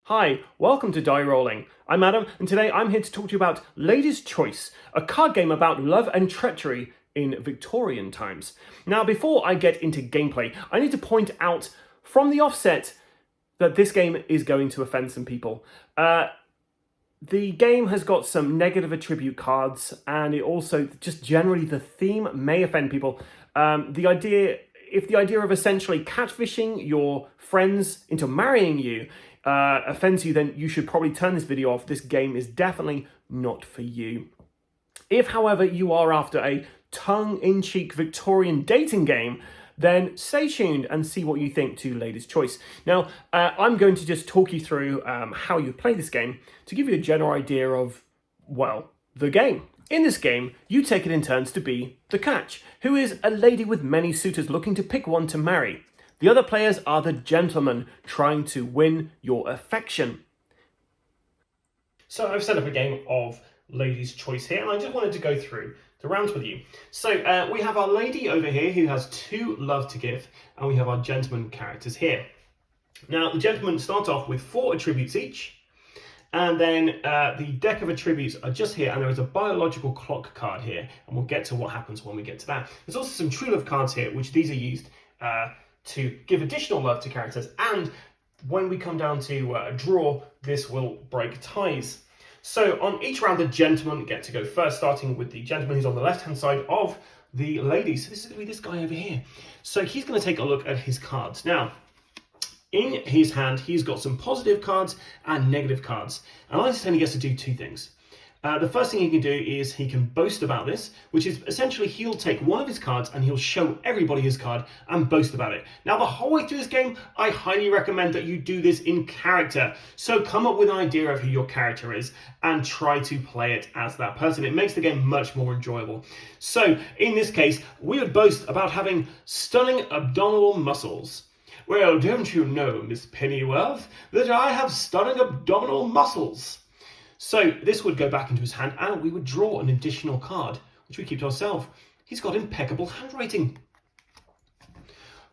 Hi, welcome to Die Rolling. I'm Adam, and today I'm here to talk to you about Lady's Choice, a card game about love and treachery in Victorian times. Now, before I get into gameplay, I need to point out from the offset that this game is going to offend some people. The game has got some negative attribute cards, and it also, just generally, the theme may offend people. If the idea of essentially catfishing your friends into marrying you offends you, then you should probably turn this video off. This game is definitely not for you. If, however, you are after a tongue-in-cheek Victorian dating game, then stay tuned and see what you think to Lady's Choice. Now, I'm going to just talk you through how you play this game to give you a general idea of, well, the game. In this game, you take it in turns to be the catch, who is a lady with many suitors looking to pick one to marry. The other players are the gentlemen trying to win your affection. So I've set up a game of Lady's Choice here, and I just wanted to go through the rounds with you. So we have our lady over here who has 2 love to give, and we have our gentleman characters here. Now, the gentlemen start off with 4 attributes each, and then the deck of attributes are just here, and there is a biological clock card here, and we'll get to what happens when we get to that. There's also some true love cards here, which these are used to give additional love to characters, and when we come down to draw, this will break ties. So on each round, the gentlemen get to go first, starting with the gentleman who's on the left-hand side of the lady. So this is going to be this guy over here. So he's going to take a look at his cards. Now, in his hand, he's got some positive cards and negative cards. And I understand he gets to do 2 things. The first thing he can do is he can boast about this, which is essentially he'll take one of his cards and he'll show everybody his card and boast about it. Now, the whole way through this game, I highly recommend that you do this in character. So come up with an idea of who your character is and try to play it as that person. It makes the game much more enjoyable. So in this case, we would boast about having stunning abdominal muscles. Well, don't you know, Miss Pennyworth, that I have stunning abdominal muscles? So this would go back into his hand, and we would draw an additional card, which we keep to ourselves. He's got impeccable handwriting.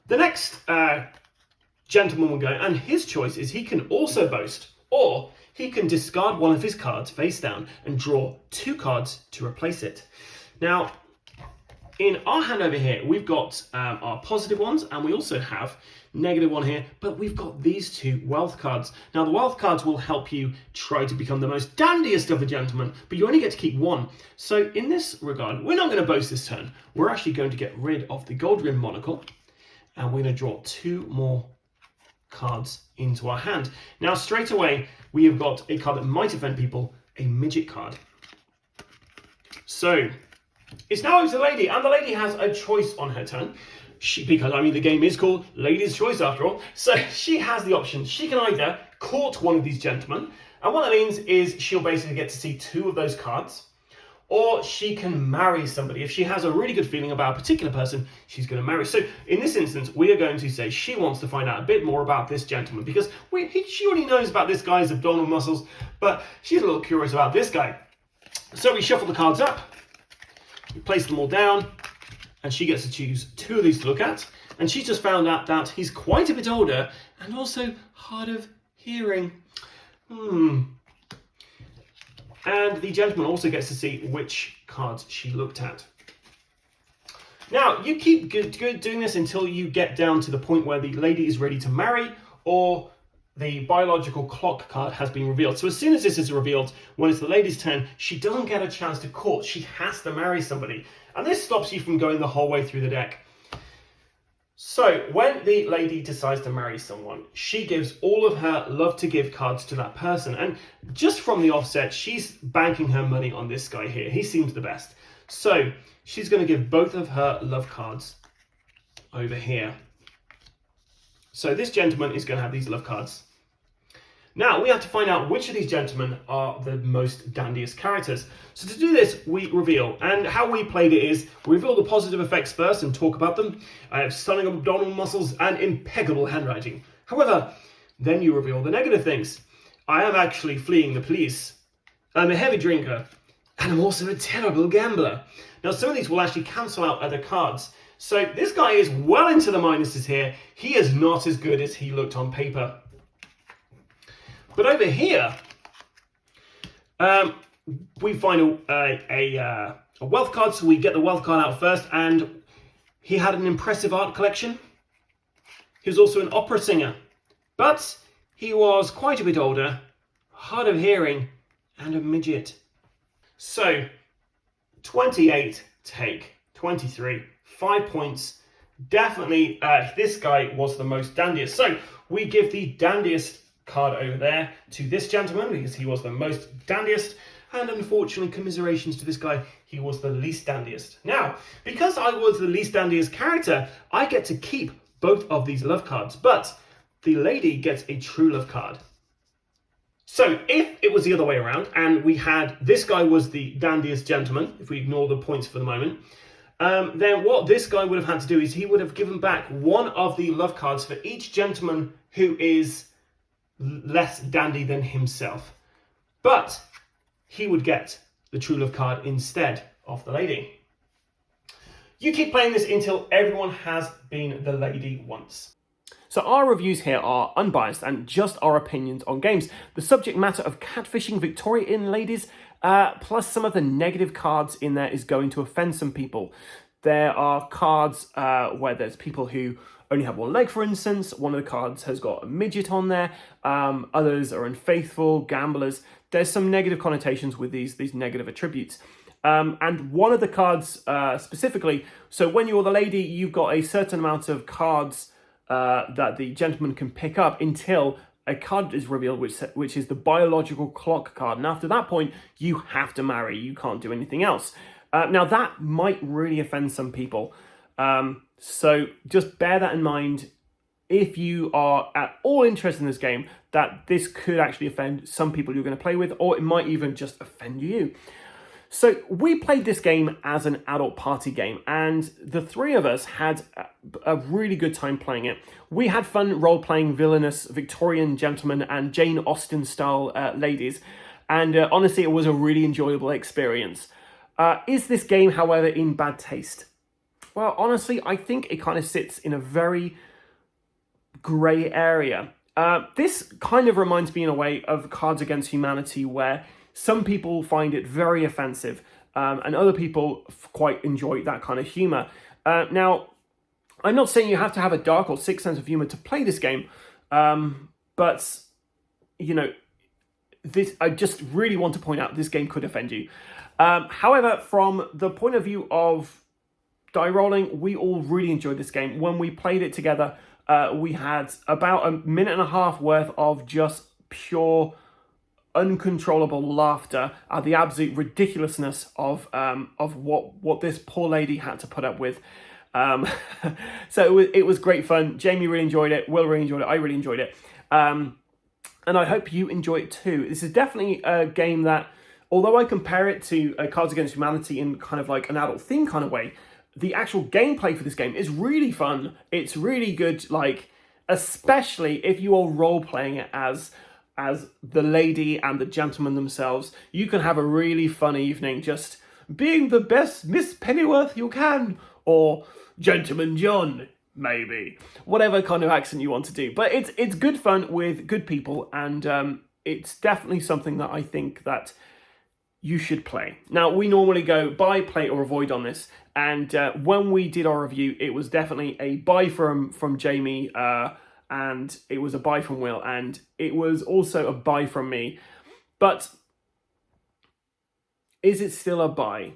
The next gentleman will go, and his choice is he can also boast, or he can discard one of his cards face down and draw 2 cards to replace it. Now, in our hand over here, we've got our positive ones, and we also have negative one here, but we've got these 2 wealth cards. Now, the wealth cards will help you try to become the most dandiest of the gentlemen, but you only get to keep 1. So in this regard, we're not going to boast this turn. We're actually going to get rid of the gold rim monocle, and we're going to draw 2 more cards into our hand. Now, straight away, we have got a card that might offend people, a midget card. So it's now up to the lady, and the lady has a choice on her turn. Because the game is called Lady's Choice after all. So she has the option. She can either court one of these gentlemen, and what that means is she'll basically get to see 2 of those cards, or she can marry somebody. If she has a really good feeling about a particular person, she's going to marry. So in this instance, we are going to say she wants to find out a bit more about this gentleman, because she already knows about this guy's abdominal muscles, but she's a little curious about this guy. So we shuffle the cards up, we place them all down, and she gets to choose 2 of these to look at. And she's just found out that he's quite a bit older and also hard of hearing. And the gentleman also gets to see which cards she looked at. Now, you keep doing this until you get down to the point where the lady is ready to marry, or the biological clock card has been revealed. So as soon as this is revealed, when it's the lady's turn, she doesn't get a chance to court. She has to marry somebody. And this stops you from going the whole way through the deck. So when the lady decides to marry someone, she gives all of her love to give cards to that person. And just from the offset, she's banking her money on this guy here. He seems the best. So she's going to give both of her love cards over here. So this gentleman is going to have these love cards. Now, we have to find out which of these gentlemen are the most dandiest characters. So to do this, we reveal. And how we played it is, we reveal the positive effects first and talk about them. I have stunning abdominal muscles and impeccable handwriting. However, then you reveal the negative things. I am actually fleeing the police. I'm a heavy drinker. And I'm also a terrible gambler. Now, some of these will actually cancel out other cards. So this guy is well into the minuses here. He is not as good as he looked on paper. But over here, we find a wealth card, so we get the wealth card out first, and he had an impressive art collection. He was also an opera singer, but he was quite a bit older, hard of hearing, and a midget. So, 28 take, 23, 5 points. Definitely, this guy was the most dandiest. So, we give the dandiest card over there to this gentleman because he was the most dandiest. And unfortunately, commiserations to this guy, he was the least dandiest. Now, because I was the least dandiest character, I get to keep both of these love cards, but the lady gets a true love card. So if it was the other way around, and we had this guy was the dandiest gentleman, if we ignore the points for the moment, then what this guy would have had to do is he would have given back one of the love cards for each gentleman who is less dandy than himself. But he would get the true love card instead of the lady. You keep playing this until everyone has been the lady once. So our reviews here are unbiased and just our opinions on games. The subject matter of catfishing Victorian ladies, plus some of the negative cards in there is going to offend some people. There are cards where there's people who only have one leg, for instance. One of the cards has got a midget on there. Others are unfaithful, gamblers. There's some negative connotations with these negative attributes. And one of the cards specifically, so when you're the lady, you've got a certain amount of cards that the gentleman can pick up until a card is revealed, which is the biological clock card. And after that point, you have to marry. You can't do anything else. Now, that might really offend some people. So just bear that in mind. If you are at all interested in this game, that this could actually offend some people you're going to play with, or it might even just offend you. So we played this game as an adult party game, and the three of us had a really good time playing it. We had fun role-playing villainous Victorian gentlemen and Jane Austen-style ladies, and honestly, it was a really enjoyable experience. Is this game, however, in bad taste? Well, honestly, I think it kind of sits in a very grey area. This kind of reminds me in a way of Cards Against Humanity, where some people find it very offensive, and other people quite enjoy that kind of humour. Now, I'm not saying you have to have a dark or sick sense of humour to play this game, but, you know, I just really want to point out this game could offend you. However, from the point of view of Die Rollin, we all really enjoyed this game. When we played it together, we had about a minute and a half worth of just pure uncontrollable laughter at the absolute ridiculousness of what this poor lady had to put up with. So it was great fun. Jamie really enjoyed it. Will really enjoyed it. I really enjoyed it. And I hope you enjoy it too. This is definitely a game that, although I compare it to Cards Against Humanity in kind of like an adult theme kind of way, the actual gameplay for this game is really fun. It's really good, like, especially if you are role-playing it as the lady and the gentleman themselves. You can have a really fun evening just being the best Miss Pennyworth you can, or Gentleman John, maybe. Whatever kind of accent you want to do. But it's good fun with good people, and it's definitely something that I think that you should play. Now, we normally go buy, play, or avoid on this, and when we did our review, it was definitely a buy from Jamie, and it was a buy from Will, and it was also a buy from me. But is it still a buy?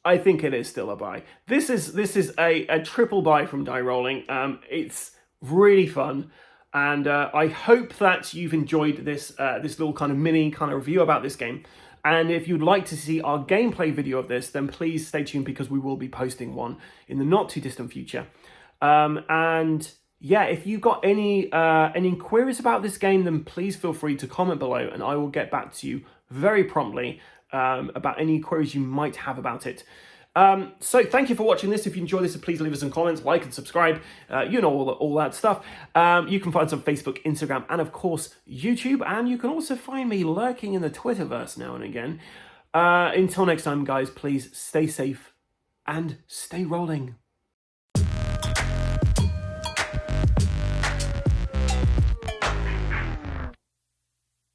I think it is still a buy. This is a triple buy from Die Rollin. It's really fun, and I hope that you've enjoyed this little kind of mini kind of review about this game. And if you'd like to see our gameplay video of this, then please stay tuned, because we will be posting one in the not too distant future. And yeah, if you've got any queries about this game, then please feel free to comment below, and I will get back to you very promptly about any queries you might have about it. So thank you for watching this. If you enjoyed this, please leave us some comments, like and subscribe. You know, all that stuff. You can find us on Facebook, Instagram, and of course YouTube. And you can also find me lurking in the Twitterverse now and again. Until next time, guys, please stay safe and stay rolling.